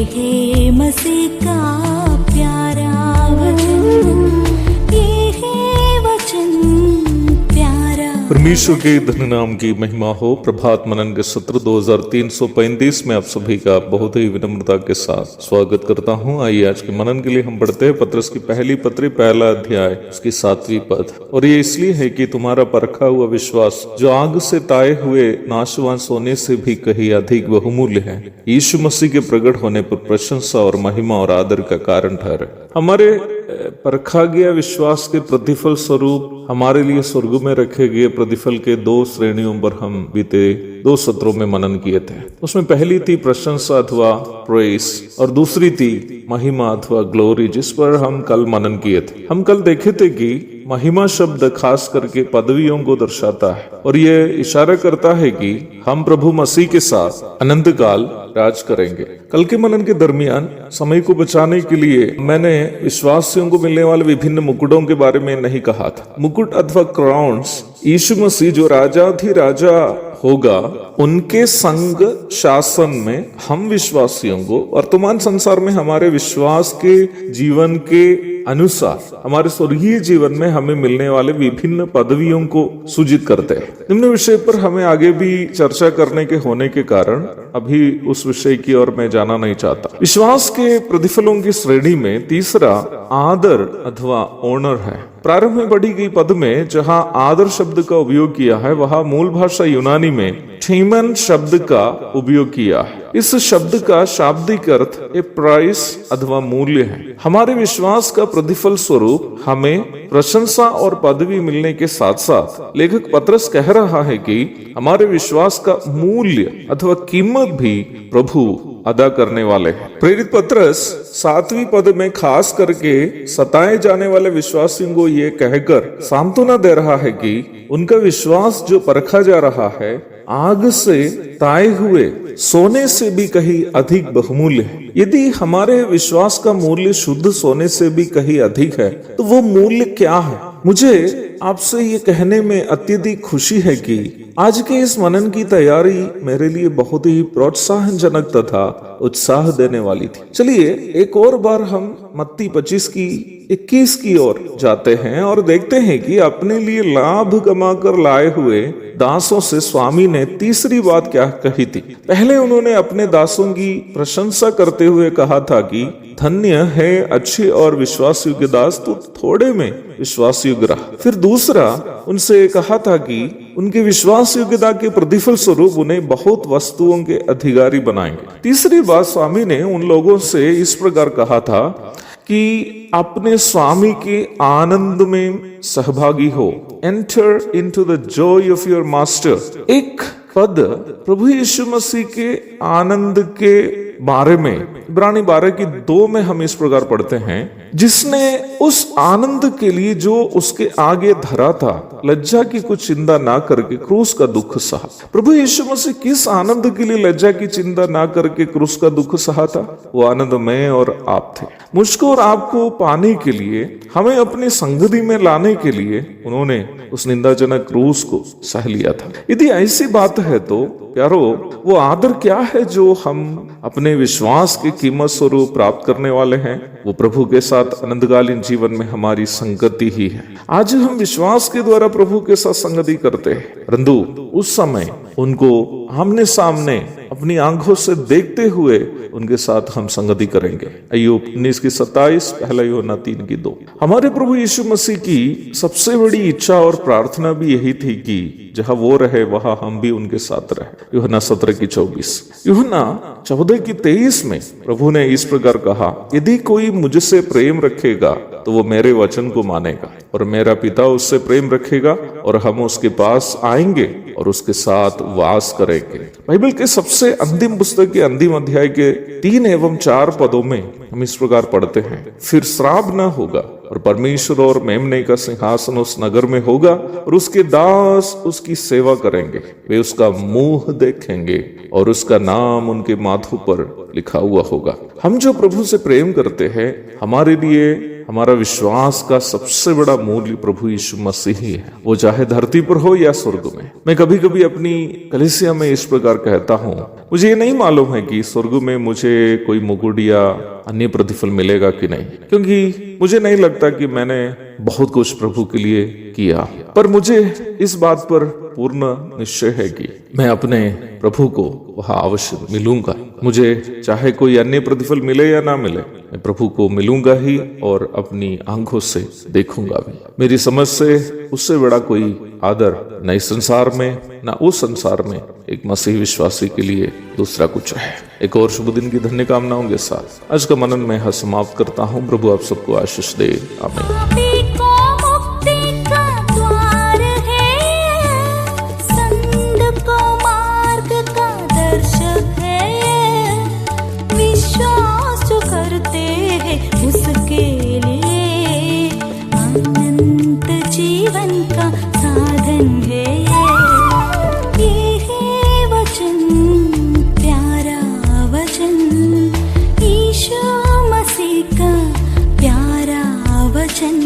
है मसीह का प्यारा वचन, ये है वचन प्यारा। परमेश्वर के धन्य नाम की महिमा हो। प्रभात मनन के सत्र 2335 में आप सभी का बहुत ही विनम्रता के साथ स्वागत करता हूं। आइए आज के मनन के लिए हम पढ़ते हैं पत्रस की पहली पत्री, पहला अध्याय, उसकी 7वीं पद। और ये इसलिए है कि तुम्हारा परखा हुआ विश्वास, जो आग से ताए हुए नाशवान सोने से भी कहीं अधिक बहुमूल्य है, यीशु मसीह के प्रकट होने पर प्रशंसा और महिमा और आदर का कारण ठहरे। हमारे परखा गया विश्वास के प्रतिफल स्वरूप हमारे लिए स्वर्ग में रखे गए प्रतिफल के 2 श्रेणियों पर हम बीते 2 सत्रों में मनन किए थे। उसमें पहली थी प्रशंसा अथवा प्रेस, और दूसरी थी महिमा अथवा ग्लोरी, जिस पर हम कल मनन किए थे। हम कल देखे थे कि महिमा शब्द खास करके पदवियों को दर्शाता है और ये इशारा करता है कि हम प्रभु मसीह के साथ अनंत काल राज करेंगे। कल के मनन के दरमियान समय को बचाने के लिए मैंने विश्वासियों को मिलने वाले विभिन्न मुकुटों के बारे में नहीं कहा था। मुकुट अथवा क्राउन्स यीशु मसीह जो राजा होगा, उनके संग शासन में हम विश्वासियों को वर्तमान संसार में हमारे विश्वास के जीवन के अनुसार हमारे स्वर्गीय जीवन में हमें मिलने वाले विभिन्न पदवियों को सूचित करते हैं। निम्न विषय पर हमें आगे भी चर्चा करने के होने के कारण अभी उस विषय की ओर मैं जाना नहीं चाहता। विश्वास के प्रतिफलों की श्रेणी में तीसरा आदर अथवा ऑनर है। प्रारंभ में पढ़ी गई पद में जहां आदर शब्द का उपयोग किया है, वहां मूल भाषा यूनानी में थीमन शब्द का उपयोग किया है। इस शब्द का शाब्दिक अर्थ ए प्राइस अथवा मूल्य है। हमारे विश्वास का प्रतिफल स्वरूप हमें प्रशंसा और पदवी मिलने के साथ साथ लेखक पत्रस कह रहा है कि हमारे विश्वास का मूल्य अथवा कीमत भी प्रभु अदा करने वाले हैं। प्रेरित पत्रस 7वीं पद में खास करके सताए जाने वाले विश्वासियों को ये कहकर सांत्वना दे रहा है कि उनका विश्वास जो परखा जा रहा है, आग से ताए हुए सोने से भी कहीं अधिक बहुमूल्य है। यदि हमारे विश्वास का मूल्य शुद्ध सोने से भी कहीं अधिक है, तो वो मूल्य क्या है? मुझे आपसे ये कहने में अत्यधिक खुशी है कि आज के इस मनन की तैयारी मेरे लिए बहुत ही प्रोत्साहनजनक तथा उत्साह देने वाली थी। चलिए एक और बार हम मत्ती 25:21 की ओर जाते हैं और देखते हैं कि अपने लिए लाभ कमाकर लाए हुए दासों से स्वामी ने तीसरी बात क्या कही थी। पहले उन्होंने अपने दासों की प्रशंसा करते हुए कहा था कि धन्य है अच्छे और विश्वास योग्य दास, तो थोड़े में विश्वास योग्य रहा। फिर दूसरा उनसे कहा था कि उनके विश्वास योग्यता के प्रतिफल स्वरूप उन्हें बहुत वस्तुओं के अधिकारी बनाएंगे। तीसरी बात स्वामी ने उन लोगों से इस प्रकार कहा था कि अपने स्वामी के आनंद में सहभागी हो। Enter into the Joy of your master. एक पद प्रभु यीशु मसीह के आनंद के बारे में इब्रानी 12:2 में हम इस प्रकार पढ़ते हैं, जिसने उस आनंद के लिए जो उसके आगे धरा था, लज्जा की कुछ चिंता ना करके क्रूस का दुख सहा। प्रभु यीशु मसीह किस आनंद के लिए लज्जा की चिंता ना करके क्रूस का दुख सहा था? वो आनंद मैं और आप थे। मुझको और आपको पाने के लिए, हमें अपनी संगति में लाने के लिए उन्होंने उस निंदाजनक क्रूस को सह लिया था। यदि ऐसी बात है तो प्यारो, वो आदर क्या है जो हम अपने विश्वास की कीमत स्वरूप प्राप्त करने वाले हैं? वो प्रभु के साथ अनंतकालीन जीवन में हमारी संगति ही है। आज हम विश्वास के द्वारा प्रभु के साथ संगति करते हैं, परंतु उस समय उनको आमने सामने अपनी आंखों से देखते हुए उनके साथ हम संगति करेंगे। अय्यूब 19:27, पहला यूहन्ना 3:2। हमारे प्रभु यीशु मसीह की सबसे बड़ी इच्छा और प्रार्थना भी यही थी कि जहां वो रहे वहां हम भी उनके साथ रहे। यूहन्ना 17:24। यूहन्ना 14:23 में प्रभु ने इस प्रकार कहा, यदि कोई मुझसे प्रेम रखेगा तो वो मेरे वचन को मानेगा और मेरा पिता उससे प्रेम रखेगा और हम उसके पास आएंगे और उसके साथ वास करेंगे। बाइबल के सबसे अंतिम पुस्तक के अंतिम अध्याय के 3 एवं 4 पदों में हम इस प्रकार पढ़ते हैं, फिर श्राप न होगा और परमेश्वर और मेमने का सिंहासन उस नगर में होगा और उसके दास उसकी सेवा करेंगे। वे उसका मुंह देखेंगे और उसका नाम उनके माथों पर लिखा हुआ होगा। हम जो प्रभु से प्रेम करते हैं, हमारे लिए हमारा विश्वास का सबसे बड़ा मूल्य प्रभु यीशु मसीह ही है, वो चाहे धरती पर हो या स्वर्ग में। मैं कभी कभी अपनी कलीसिया में इस प्रकार कहता हूँ, मुझे ये नहीं मालूम है कि स्वर्ग में मुझे कोई मुकुट या अन्य प्रतिफल मिलेगा कि नहीं, क्योंकि मुझे नहीं लगता कि मैंने बहुत कुछ प्रभु के लिए किया। पर मुझे इस बात पर पूर्ण निश्चय है कि मैं अपने प्रभु को वहां अवश्य मिलूंगा। मुझे चाहे कोई अन्य प्रतिफल मिले या ना मिले, मैं प्रभु को मिलूंगा ही और अपनी आंखों से देखूंगा भी। मेरी समझ से उससे बड़ा कोई आदर न इस संसार में न उस संसार में एक मसीह विश्वासी के लिए दूसरा कुछ है। एक और शुभ दिन की धन्य कामनाओं के साथ आज का मनन मैं समाप्त करता हूँ। प्रभु आप सबको आशीष दे। आमीन। उसके लिए अनंत जीवन का साधन है। ये है वचन, प्यारा वचन, यीशु मसीह का प्यारा वचन।